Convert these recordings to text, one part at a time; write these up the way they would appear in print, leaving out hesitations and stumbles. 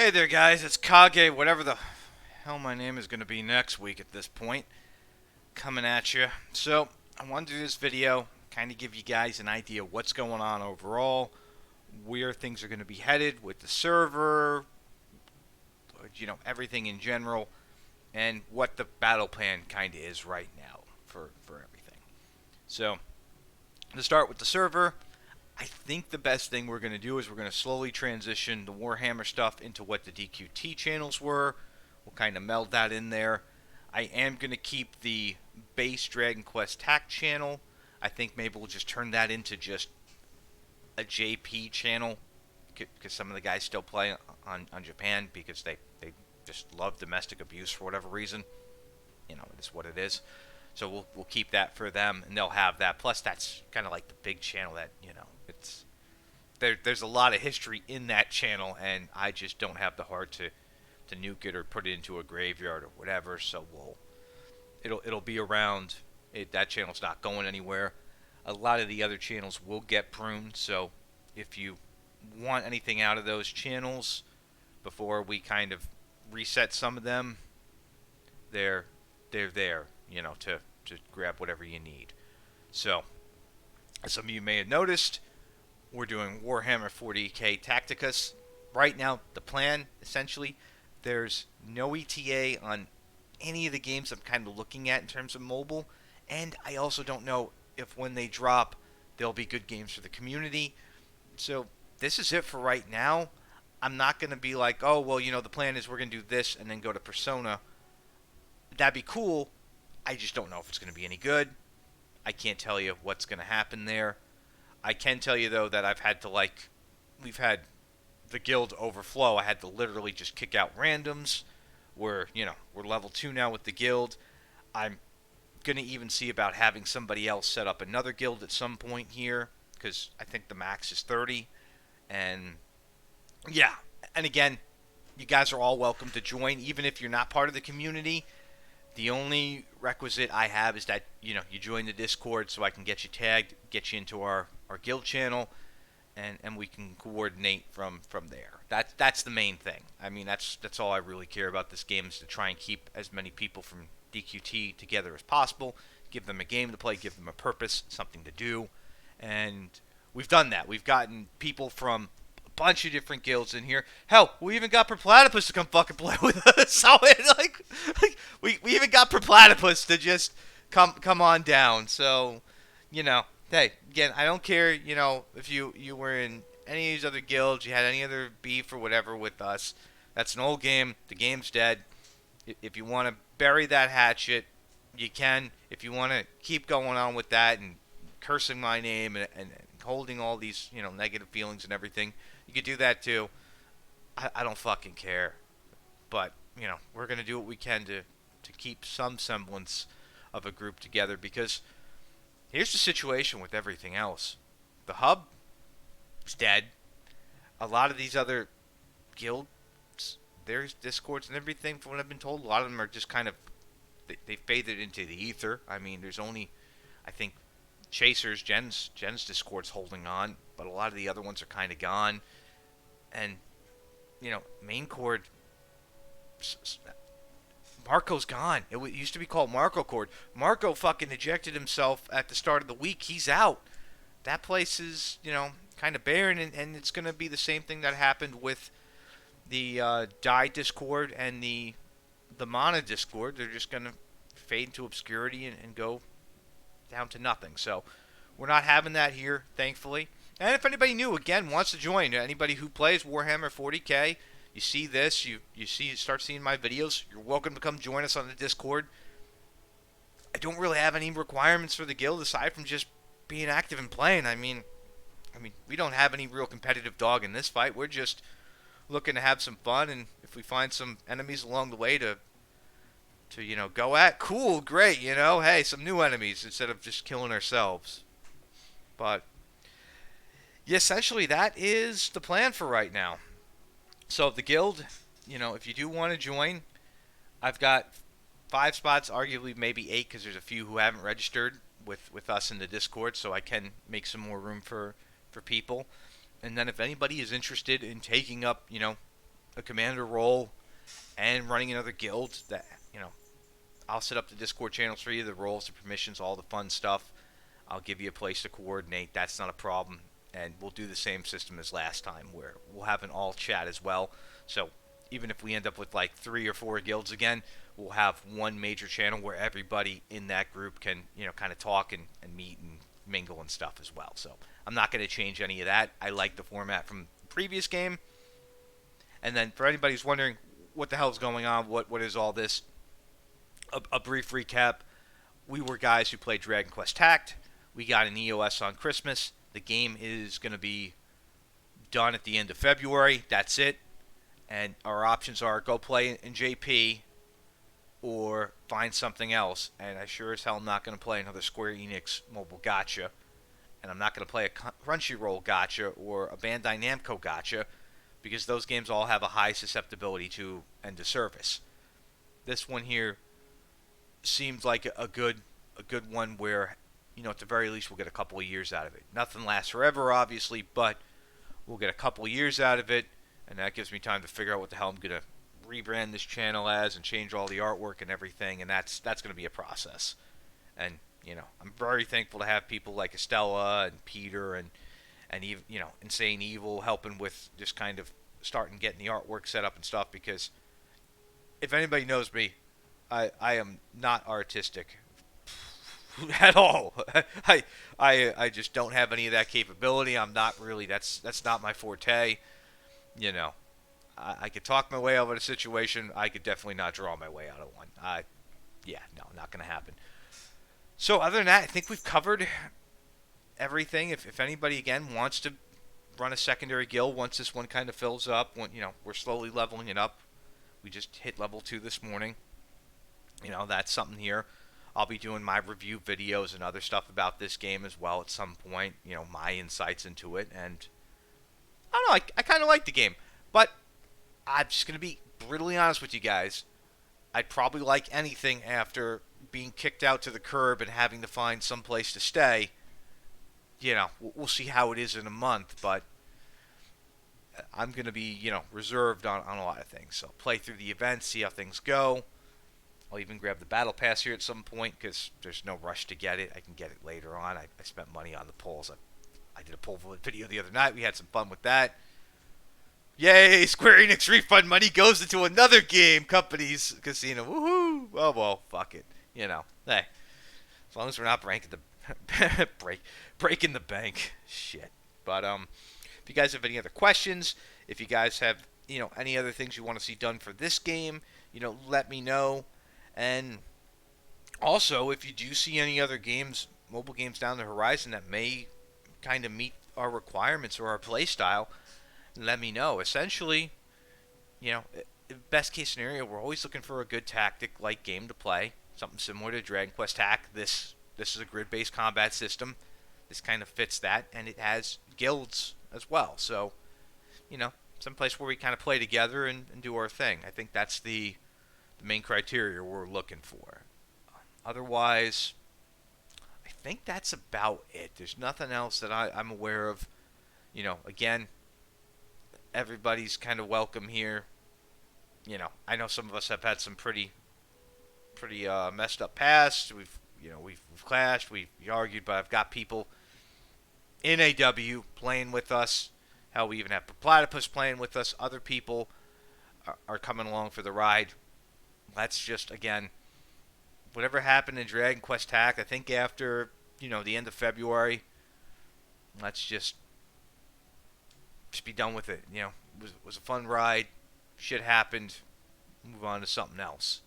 Hey there, guys. It's Kage, whatever the hell my name is going to be next week at this point, coming at you. So, I wanted to do this video, kind of give you guys an idea of what's going on overall, where things are going to be headed with the server, everything in general, and what the battle plan kind of is right now for everything. So, to start with the server, I think the best thing we're going to do is we're going to slowly transition the Warhammer stuff into what the DQT channels were. We'll kind of meld that in there. I am going to keep the base Dragon Quest TAC channel. I think maybe we'll just turn that into just a JP channel because some of the guys still play on Japan because they just love domestic abuse for whatever reason. It's what it is. So we'll keep that for them, and they'll have that. Plus, that's kind of like the big channel that it's there's a lot of history in that channel, and I just don't have the heart to nuke it or put it into a graveyard or whatever. So it'll be around. That channel's not going anywhere. A lot of the other channels will get pruned. So if you want anything out of those channels before we kind of reset some of them, they're there, to grab whatever you need. So, as some of you may have noticed, we're doing Warhammer 40k Tacticus. Right now, the plan, essentially, there's no ETA on any of the games I'm kind of looking at in terms of mobile, and I also don't know if when they drop, they'll be good games for the community. So, this is it for right now. I'm not going to be like, oh, well, the plan is we're going to do this and then go to Persona. That'd be cool. I just don't know if it's going to be any good. I can't tell you what's going to happen there. I can tell you, though, that we've had the guild overflow. I had to literally just kick out randoms. We're level 2 now with the guild. I'm going to even see about having somebody else set up another guild at some point here, because I think the max is 30. And, yeah. And again, you guys are all welcome to join, even if you're not part of the community. The only requisite I have is that, you join the Discord so I can get you tagged, get you into our guild channel, and we can coordinate from there. That's the main thing. I mean, that's all I really care about this game, is to try and keep as many people from DQT together as possible, give them a game to play, give them a purpose, something to do, and we've done that. We've gotten people from bunch of different guilds in here. Hell, we even got Perplatypus to come fucking play with us. So we even got Perplatypus to just come on down. So, hey, again, I don't care, if you were in any of these other guilds, you had any other beef or whatever with us. That's an old game. The game's dead. If you want to bury that hatchet, you can. If you want to keep going on with that and cursing my name and holding all these, negative feelings and everything, you could do that too. I don't fucking care. But, we're going to do what we can to keep some semblance of a group together, because here's the situation with everything else. The hub is dead. A lot of these other guilds, there's discords and everything, from what I've been told, a lot of them are just kind of, they faded into the ether. I mean, there's only, I think, Chasers, Jen's Discord's holding on, but a lot of the other ones are kind of gone. And, maincord, Marco's gone. It used to be called Marco Cord. Marco fucking ejected himself at the start of the week. He's out. That place is, kind of barren, and it's going to be the same thing that happened with the Die Discord and the Mana Discord. They're just going to fade into obscurity and go down to nothing. So we're not having that here, thankfully. And if anybody new, again, wants to join, anybody who plays Warhammer 40k, you see this, you start seeing my videos, you're welcome to come join us on the Discord. I don't really have any requirements for the guild aside from just being active and playing. I mean, we don't have any real competitive dog in this fight. We're just looking to have some fun, and if we find some enemies along the way to go at, cool, great, hey, some new enemies instead of just killing ourselves. But yeah, essentially that is the plan for right now. So the guild, if you do want to join, I've got 5 spots, arguably maybe 8, because there's a few who haven't registered with us in the Discord, so I can make some more room for people. And then if anybody is interested in taking up, a commander role and running another guild, that I'll set up the Discord channels for you, the roles, the permissions, all the fun stuff. I'll give you a place to coordinate. That's not a problem. And we'll do the same system as last time, where we'll have an all chat as well. So even if we end up with like 3 or 4 guilds again, we'll have one major channel where everybody in that group can, kind of talk and meet and mingle and stuff as well. So I'm not going to change any of that. I like the format from the previous game. And then for anybody who's wondering what the hell's going on, what is all this, a brief recap. We were guys who played Dragon Quest Tact. We got an EOS on Christmas. The game is going to be done at the end of February. That's it. And our options are go play in JP or find something else. And I sure as hell am not going to play another Square Enix mobile gacha. And I'm not going to play a Crunchyroll gacha or a Bandai Namco gacha, because those games all have a high susceptibility to end of service. This one here seemed like a good one where, at the very least we'll get a couple of years out of it. Nothing lasts forever, obviously, but we'll get a couple of years out of it, and that gives me time to figure out what the hell I'm going to rebrand this channel as and change all the artwork and everything, and that's going to be a process. And, I'm very thankful to have people like Estella and Peter and even, Insane Evil helping with just kind of starting getting the artwork set up and stuff, because if anybody knows me, I am not artistic at all. I just don't have any of that capability. I'm not really, that's not my forte. I could talk my way out of a situation. I could definitely not draw my way out of one. No, not going to happen. So other than that, I think we've covered everything. If anybody, again, wants to run a secondary guild once this one kind of fills up, we're slowly leveling it up. We just hit level 2 this morning. That's something here. I'll be doing my review videos and other stuff about this game as well at some point. My insights into it. And I don't know, I kind of like the game. But I'm just going to be brutally honest with you guys. I'd probably like anything after being kicked out to the curb and having to find some place to stay. We'll see how it is in a month, but I'm going to be, reserved on a lot of things. So play through the events, see how things go. I'll even grab the battle pass here at some point, because there's no rush to get it. I can get it later on. I spent money on the polls. I did a poll video the other night. We had some fun with that. Yay, Square Enix refund money goes into another game company's casino. Woohoo! Oh, well, fuck it. Hey, as long as we're not breaking the bank. Shit. But if you guys have any other questions, if you guys have, any other things you want to see done for this game, let me know. And also, if you do see any other games, mobile games down the horizon that may kind of meet our requirements or our play style, let me know. Essentially, best case scenario, we're always looking for a good tactic-like game to play. Something similar to Dragon Quest Tact. This is a grid-based combat system. This kind of fits that, and it has guilds as well. So, some place where we kind of play together and do our thing. I think that's the main criteria we're looking for. Otherwise, I think that's about it. There's nothing else that I'm aware of. Again, everybody's kind of welcome here. I know some of us have had some pretty messed up past. We've clashed, we've argued, but I've got people in AW playing with us. Hell, we even have Platypus playing with us. Other people are coming along for the ride. Let's just, again, whatever happened in Dragon Quest Tact, I think after, the end of February, let's just be done with it. It was a fun ride. Shit happened. Move on to something else.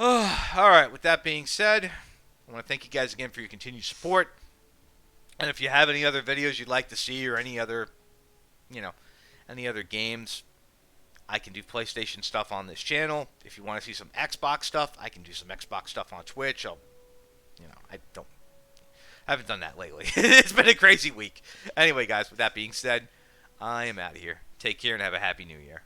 Alright, with that being said, I want to thank you guys again for your continued support. And if you have any other videos you'd like to see, or any other games, I can do PlayStation stuff on this channel. If you want to see some Xbox stuff, I can do some Xbox stuff on Twitch. I haven't done that lately. It's been a crazy week. Anyway, guys, with that being said, I am out of here. Take care and have a happy new year.